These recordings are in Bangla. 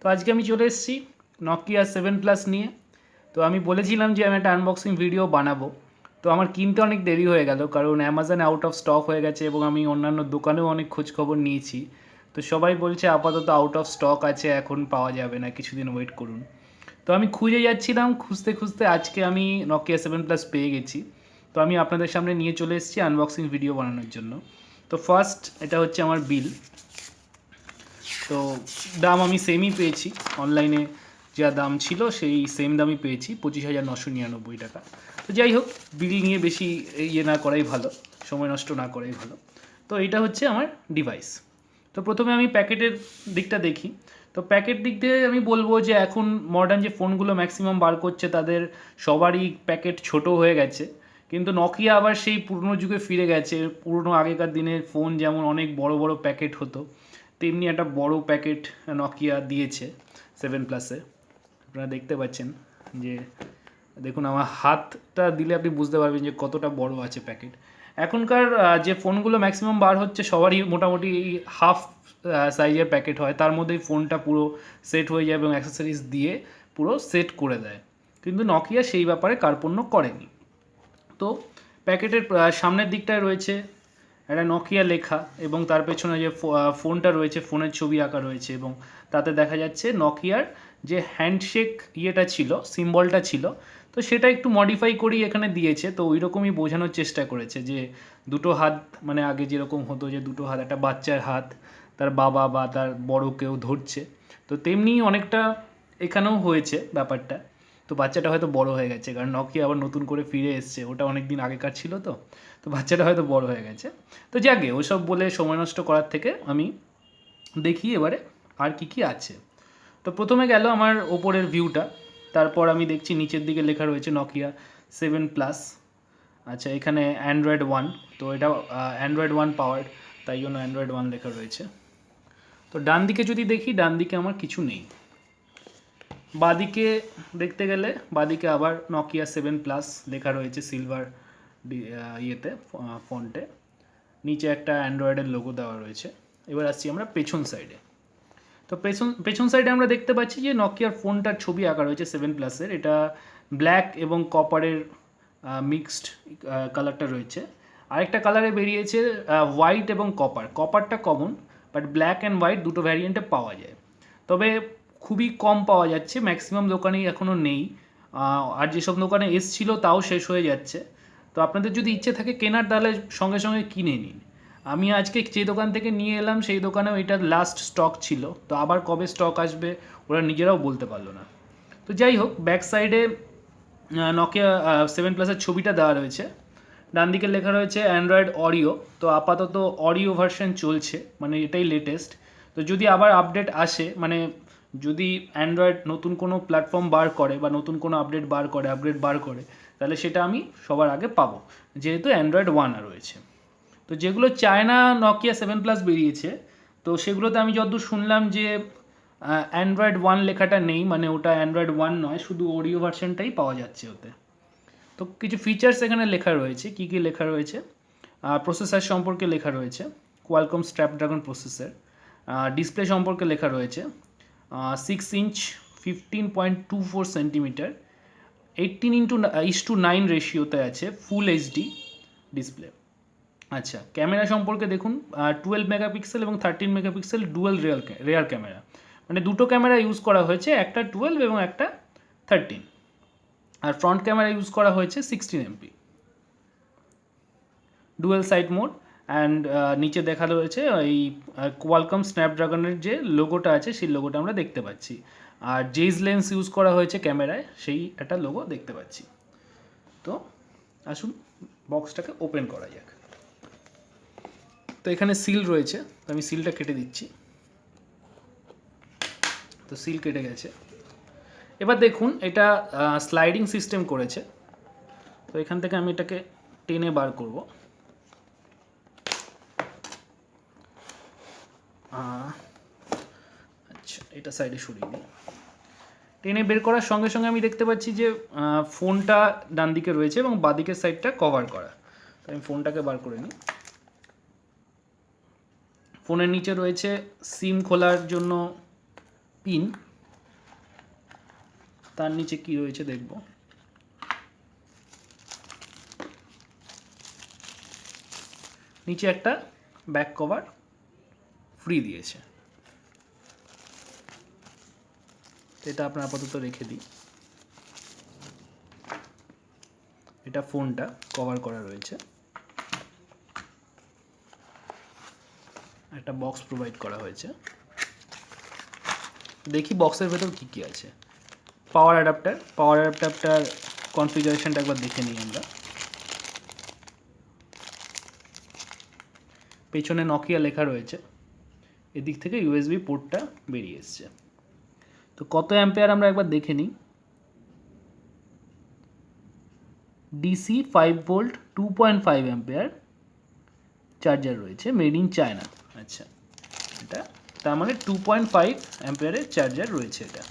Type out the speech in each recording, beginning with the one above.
তো আজকে আমি চলে এসেছি নকিয়া 7+ নিয়ে। তো আমি বলেছিলাম যে আমি একটা আনবক্সিং ভিডিও বানাবো, তো আমার কিনতে অনেক দেরি হয়ে গেল কারণ অ্যামাজনে আউট অফ স্টক হয়ে গেছে এবং আমি অন্যান্য দোকানেও অনেক খোঁজখবর নিয়েছি। তো সবাই বলছে আপাতত আউট অফ স্টক আছে, এখন পাওয়া যাবে না, কিছুদিন ওয়েট করুন। তো আমি খুঁজে যাচ্ছিলাম, খুঁজতে খুঁজতে আজকে আমি নকিয়া 7+ পেয়ে গেছি। তো আমি আপনাদের সামনে নিয়ে চলে এসেছি আনবক্সিং ভিডিও বানানোর জন্য। তো ফার্স্ট এটা হচ্ছে আমার বিল। তো দাম আমি সেমই পেয়েছি, অনলাইনে যা দাম ছিল সেই সেম দামই পেয়েছি, 25,999 টাকা। তো যাই হোক, বিল নিয়ে বেশি ইয়ে না করাই ভালো, সময় নষ্ট না করাই ভালো। তো এটা হচ্ছে আমার ডিভাইস। তো প্রথমে আমি প্যাকেটের দিকটা দেখি। তো প্যাকেট দিক দিয়ে আমি বলবো যে এখন মডার্ন যে ফোনগুলো ম্যাক্সিমাম বার করছে তাদের সবারই প্যাকেট ছোট হয়ে গেছে, কিন্তু নকিয়া আবার সেই পুরনো যুগে ফিরে গেছে। পুরনো আগেকার দিনের ফোন যেমন অনেক বড় বড় প্যাকেট হতো, তেমনি একটা বড় প্যাকেট নকিয়া দিয়েছে 7+-এ। আপনারা দেখতে পাচ্ছেন যে, দেখুন আমার হাতটা দিলে আপনি বুঝতে পারবেন যে কতটা বড় আছে প্যাকেট। এখনকার যে ফোনগুলো ম্যাক্সিমাম বার হচ্ছে সবারই মোটামুটি হাফ সাইজের প্যাকেট হয়, তার মধ্যেই ফোনটা পুরো সেট হয়ে যায় এবং অ্যাক্সেসরিজ দিয়ে পুরো সেট করে দেয়। কিন্তু নকিয়া সেই ব্যাপারে কার্পণ্য করেনি। তো প্যাকেটের সামনের দিকটায় রয়েছে একটা নকিয়া লেখা এবং তার পেছনে যে ফোনটা রয়েছে, ফোনের ছবি আঁকা রয়েছে এবং তাতে দেখা যাচ্ছে নকিয়ার যে হ্যান্ডশেক ইয়েটা ছিল, সিম্বলটা ছিল, তো সেটা একটু মডিফাই করেই এখানে দিয়েছে। তো ওই রকমই বোঝানোর চেষ্টা করেছে যে দুটো হাত, মানে আগে যেরকম হতো যে দুটো হাত, একটা বাচ্চার হাত তার বাবা বা তার বড় কেউ ধরছে, তো তেমনি অনেকটা এখানেও হয়েছে ব্যাপারটা। তো বাচ্চাটা হয়তো বড় হয়ে গেছে কারণ নকিয়া আবার নতুন করে ফিরে এসছে, ওটা অনেক দিন আগেকার ছিল, তো তো বাচ্চাটা হয়তো বড় হয়ে গেছে। তো যাকে ওসব বলে সময় নষ্ট করার থেকে আমি দেখি এবারে আর কি কি আছে। তো প্রথমে গেল আমার ওপরের ভিউটা, তারপর আমি দেখছি নিচের দিকে লেখা রয়েছে নকিয়া 7+। আচ্ছা, এখানে অ্যান্ড্রয়েড 1, তো এটা অ্যান্ড্রয়েড 1 পাওয়ার্ড, তাই জন্য অ্যান্ড্রয়েড 1 লেখা রয়েছে। তো ডান দিকে যদি দেখি, ডান দিকে আমার কিছু নেই। বাদিকে দেখতে গেলে বাদিকে আবার নকিয়া 7+ লেখা রয়েছে সিলভার ইয়েতে, ফন্টে। নিচে একটা অ্যান্ড্রয়েডের লোগো দেওয়া রয়েছে। এবার আসছি আমরা পেছন সাইডে। তো পেছন সাইডে আমরা দেখতে পাচ্ছি যে নকিয়ার ফোনটার ছবি আঁকা রয়েছে 7+-এর। এটা ব্ল্যাক এবং কপারের মিক্সড কালারটা রয়েছে। আরেকটা কালারে বেরিয়েছে হোয়াইট এবং কপার। কপারটা common, but black and white দুটো ভ্যারিয়েন্টে পাওয়া যায়, তবে খুবই কম পাওয়া যাচ্ছে, ম্যাক্সিমাম দোকানেই এখনও নেই। আর যেসব দোকানে এসছিল তাও শেষ হয়ে যাচ্ছে। তো আপনাদের যদি ইচ্ছে থাকে কেনার, তাহলে সঙ্গে সঙ্গে কিনে নিন। আমি আজকে যে দোকান থেকে নিয়ে এলাম সেই দোকানেও এটার লাস্ট স্টক ছিল, তো আবার কবে স্টক আসবে ওরা নিজেরাও বলতে পারলো না। তো যাই হোক, ব্যাক সাইডে নকিয়া 7+-এর ছবিটা দেওয়া রয়েছে। ডান দিকে লেখা রয়েছে অ্যান্ড্রয়েড অরিও। তো আপাতত অরিও ভার্সন চলছে, মানে এটাই লেটেস্ট। তো যদি আবার আপডেট আসে, মানে যদি অ্যান্ড্রয়েড নতুন কোনো প্ল্যাটফর্ম বার করে বা নতুন কোনো আপডেট বার করে, আপগ্রেড বার করে, তাহলে সেটা আমি সবার আগে পাবো, যেহেতু অ্যান্ড্রয়েড 1 রয়েছে। তো যেগুলো চায়না নকিয়া 7+ বেরিয়েছে, তো সেগুলোতে আমি যতদূর শুনলাম যে অ্যান্ড্রয়েড 1 লেখাটা নেই, মানে ওটা অ্যান্ড্রয়েড 1 নয়, শুধু অডিও ভার্সনটাই পাওয়া যাচ্ছে ওতে। তো কিছু ফিচার্স এখানে লেখা রয়েছে, কী কী লেখা রয়েছে। প্রসেসর সম্পর্কে লেখা রয়েছে, কোয়ালকম স্ন্যাপড্রাগন প্রসেসর। ডিসপ্লে সম্পর্কে লেখা রয়েছে 6 ইঞ্চ 15.24 সেন্টিমিটার, 18:9 রেশিওতে আছে, ফুল এইচডি ডিসপ্লে। আচ্ছা, ক্যামেরা সম্পর্কে দেখুন, 12 মেগাপিক্সেল এবং 13 মেগাপিক্সেল ডুয়াল রেয়ার ক্যামেরা, মানে দুটো ক্যামেরা ইউজ করা হয়েছে, একটা 12 এবং একটা 13। আর ফ্রন্ট ক্যামেরা ইউজ করা হয়েছে 16 MP, dual side mode. And নিচে দেখা রয়েছে এই কোয়ালকম স্ন্যাপড্রাগনের যে লোগোটা আছে সেই লোগোটা আমরা দেখতে পাচ্ছি। আর জেজ লেন্স ইউজ করা হয়েছে ক্যামেরায়, সেই একটা লোগো দেখতে পাচ্ছি। তো আসুন বক্সটাকে ওপেন করা যাক। তো এখানে সিল রয়েছে, তো আমি সিলটা কেটে দিচ্ছি। তো সিল কেটে গেছে। এবার দেখুন, এটা স্লাইডিং সিস্টেম করেছে। তো এখান থেকে আমি এটাকে টেনে বার করব। আচ্ছা, এটা সাইডে সরিয়ে দিই। টেনে বের করার সঙ্গে সঙ্গে আমি দেখতে পাচ্ছি যে ফোনটা ডান দিকে রয়েছে এবং বাঁদিকের সাইডটা কভার করা। তো আমি ফোনটাকে বার করে নিই। ফোনের নিচে রয়েছে সিম খোলার জন্য পিন, তার নিচে কি রয়েছে দেখব। নিচে একটা ব্যাক কভার ফ্রি দিয়েছে, এটা আপনার আপাতত রেখে দিই। এটা ফোনটা কভার করা রয়েছে, একটা বক্স প্রোভাইড করা হয়েছে। দেখি বক্সের ভেতর কি কি আছে। পাওয়ার অ্যাডাপ্টার কনফিগারেশনটা একবার দেখে নিই আমরা। পেছনে নকিয়া লেখা রয়েছে, এদিক থেকে ইউএসবি পোর্টটা বেরিয়ে এসছে। তো কত অ্যাম্পিয়ার আমরা একবার দেখে নিই। ডিসি 5 ভোল্ট 2.5 অ্যাম্পিয়ার চার্জার রয়েছে, মেড ইন চায়না। আচ্ছা, এটা তার মানে 2.5 অ্যাম্পিয়ারের চার্জার রয়েছে এটা।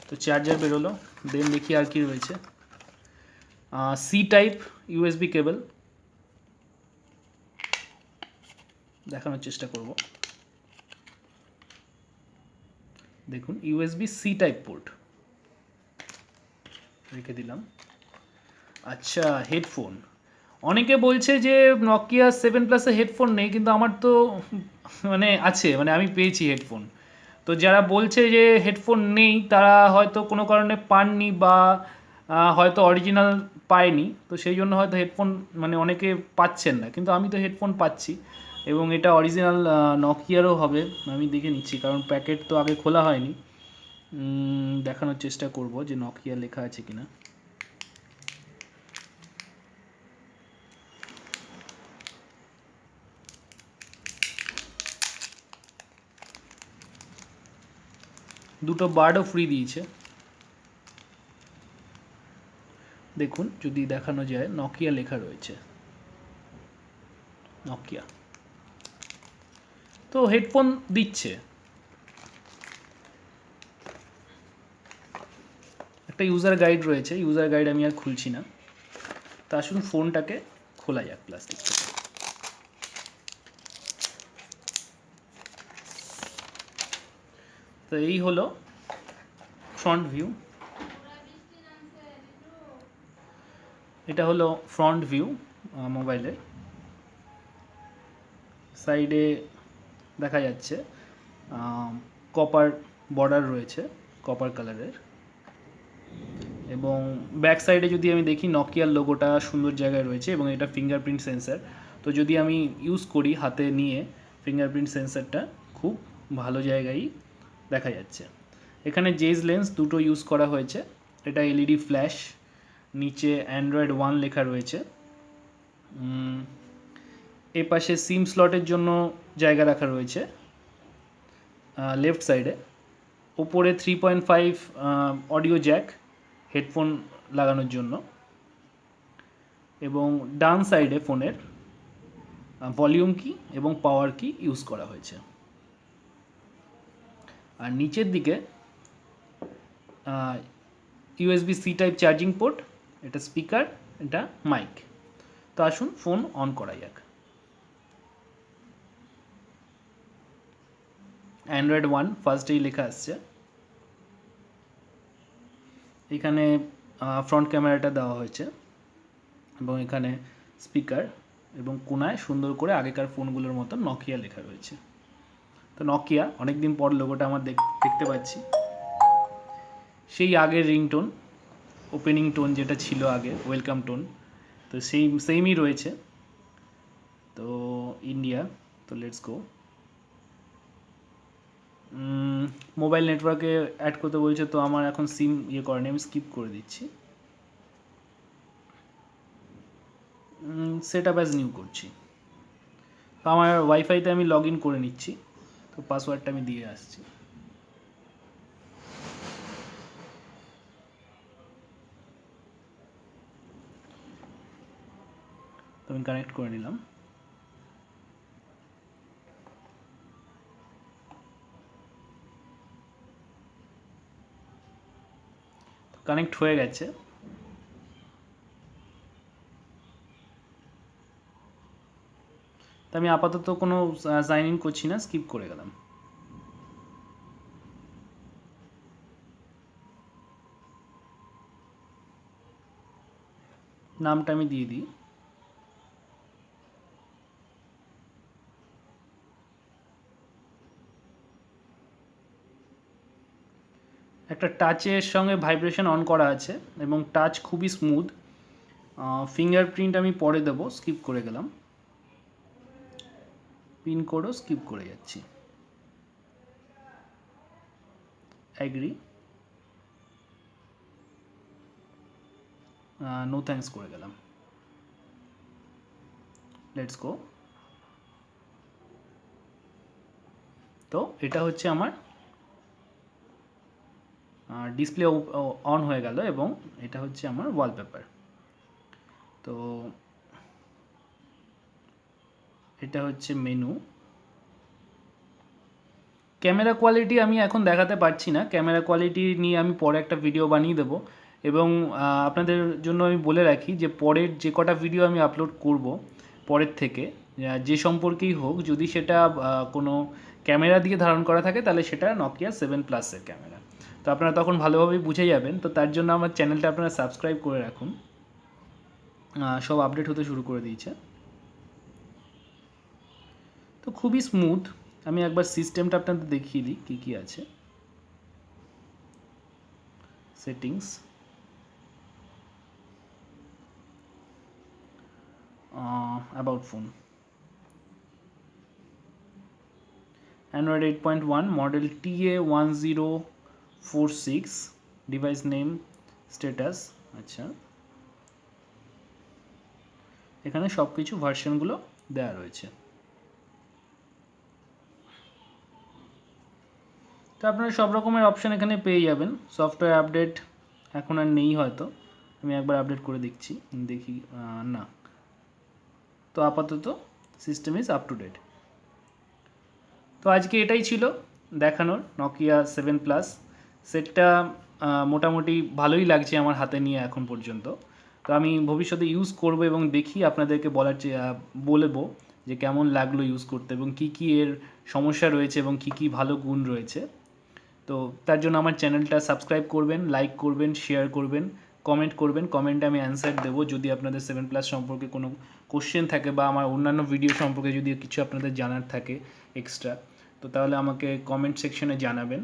তো চার্জার বেরোলো। দেন দেখি আর কি রয়েছে। সি টাইপ ইউএসবি কেবল দেখানোর চেষ্টা করব। দেখুন ইউএসবি সি টাইপ পোর্ট রেখে দিলাম। আচ্ছা, হেডফোন। অনেকে বলছে যে নকিয়া 7 প্লাসে হেডফোন নেই, কিন্তু আমার তো মানে আছে, মানে আমি পেয়েছি হেডফোন। তো যারা বলছে যে হেডফোন নেই তারা হয়তো কোনো কারণে পাননি বা হয়তো অরিজিনাল পায়নি, তো সেই জন্য হয়তো হেডফোন মানে অনেকে পাচ্ছেন না, কিন্তু আমি তো হেডফোন পাচ্ছি এবং এটা অরিজিনাল নকিয়ারও হবে। আমি দেখে নিচ্ছি, কারণ প্যাকেট তো আগে খোলা হয়নি। দেখানোর চেষ্টা করব যে নকিয়া লেখা আছে কিনা। দুটো বার্ডও ফ্রি দিয়েছে। দেখুন যদি দেখানো যায়, নকিয়া লেখা রয়েছে, নকিয়া। তো হেডফোন দিচ্ছে। একটা ইউজার গাইড রয়েছে, ইউজার গাইড আমি আর খুলছি না। তা আসুন ফোনটাকে খোলা যাক প্লাস্টিক থেকে। তো এই হলো ফ্রন্ট ভিউ। এটা হলো ফ্রন্ট ভিউ মোবাইলের। সাইডে দেখা যাচ্ছে কপার বর্ডার রয়েছে, কপার কালারের। এবং ব্যাক সাইডে যদি আমি দেখি, নকিয়ার লোগোটা সুন্দর জায়গায় রয়েছে এবং এটা ফিঙ্গারপ্রিন্ট সেন্সার। তো যদি আমি ইউজ করি হাতে নিয়ে, ফিঙ্গারপ্রিন্ট সেন্সারটা খুব ভালো জায়গায় দেখা যাচ্ছে। এখানে জেজ লেন্স দুটো ইউজ করা হয়েছে। এটা এলইডি ফ্ল্যাশ, নিচে অ্যান্ড্রয়েড 1 লেখা রয়েছে। এ পাশে সিম স্লটের জন্য জায়গা রাখা রয়েছে লেফট সাইডে। ওপরে 3.5 অডিও জ্যাক হেডফোন লাগানোর জন্য, এবং ডান সাইডে ফোনের ভলিউম কি এবং পাওয়ার কি ইউজ করা হয়েছে। আর নিচের দিকে USB C type charging port, এটা স্পিকার, এটা মাইক। তো আসুন ফোন অন করা যাক। অ্যান্ড্রয়েড 1 ফার্স্টেই লেখা আসছে। এখানে ফ্রন্ট ক্যামেরাটা দেওয়া হয়েছে এবং এখানে স্পিকার, এবং কোনায় সুন্দর করে আগেকার ফোনগুলোর মতো নকিয়া লেখা রয়েছে। তো নকিয়া, অনেকদিন পর লোগোটা আমার দেখতে পাচ্ছি। সেই আগের রিংটোন, ওপেনিং টোন যেটা ছিল আগে, ওয়েলকাম টোন, তো সেমই রয়েছে। তো ইন্ডিয়া, তো লেটস গো। মোবাইল নেটওয়ার্কে অ্যাড করতে বলছে, তো আমার এখন সিম করেনি, আমি স্কিপ করে দিচ্ছি। সেট আপ অ্যাজ নিউ করছি। তো আমার ওয়াইফাইতে আমি লগ ইন করে নিচ্ছি, তো পাসওয়ার্ডটা আমি দিয়ে আসছি। তো আমি কানেক্ট করে নিলাম। কানেক্ট হয়ে গেছে। তো আমি আপাতত কোনো সাইন ইন করছি না, স্কিপ করে গেলাম। নামটা আমি দিয়ে দিই। একটা টাচের সঙ্গে ভাইব্রেশন অন করা আছে এবং টাচ খুবই স্মুথ। ফিঙ্গারপ্রিন্ট আমি পরে দেবো, স্কিপ করে গেলাম। পিনকোডও স্কিপ করে যাচ্ছি। অ্যাগ্রি, নো থ্যাঙ্কস করে গেলাম। Let's go. তো এটা হচ্ছে আমার ডিসপ্লে অন হয়ে গেল এবং এটা হচ্ছে আমার ওয়ালপেপার। তো এটা হচ্ছে মেনু। ক্যামেরা কোয়ালিটি আমি এখন দেখাতে পারছি না, ক্যামেরা কোয়ালিটি নিয়ে আমি পরে একটা ভিডিও বানিয়ে দেবো। এবং আপনাদের জন্য আমি বলে রাখি যে পরের যে কটা ভিডিও আমি আপলোড করব পরের থেকে, যে সম্পর্কেই হোক, যদি সেটা কোনো ক্যামেরা দিয়ে ধারণ করা থাকে তাহলে সেটা নকিয়া 7+এর ক্যামেরা। তো আপনারা তখন ভালোভাবেই বুঝে যাবেন। তো তার জন্য আমার চ্যানেলটা আপনারা সাবস্ক্রাইব করে রাখুন। সব আপডেট হতে শুরু করে দিয়েছে। তো খুবই স্মুথ। আমি একবার সিস্টেমটা আপনাদের দেখিয়ে দিই কী কী আছে। Settings, about phone, Android 8.1, model TA1046, device name, status. আচ্ছা, এখানে সব কিছু ভার্সনগুলো দেওয়া রয়েছে। তো আপনারা সব রকমের অপশান এখানে পেয়ে যাবেন। সফটওয়্যার আপডেট এখন আর নেই হয়তো, আমি একবার আপডেট করে দেখছি, দেখি। না, তো আপাতত system is up to date. তো আজকে এটাই ছিল দেখানোর নকিয়া 7+। সেটটা মোটামুটি ভালোই লাগছে আমার হাতে নিয়ে এখন পর্যন্ত। তো আমি ভবিষ্যতে ইউজ করব এবং দেখি আপনাদেরকে বলবো যে কেমন লাগলো ইউজ করতে এবং কী কী এর সমস্যা রয়েছে এবং কী কী ভালো গুণ রয়েছে। তো তার জন্য আমার চ্যানেলটা সাবস্ক্রাইব করবেন, লাইক করবেন, শেয়ার করবেন, কমেন্ট করবেন। কমেন্টে আমি অ্যান্সার দেবো যদি আপনাদের 7+ সম্পর্কে কোনো কোশ্চেন থাকে বা আমার অন্যান্য ভিডিও সম্পর্কে যদি কিছু আপনাদের জানার থাকে এক্সট্রা, তো তাহলে আমাকে কমেন্ট সেকশনে জানাবেন।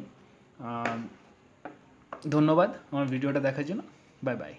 ধন্যবাদ আমার ভিডিওটা দেখার জন্য। Bye bye.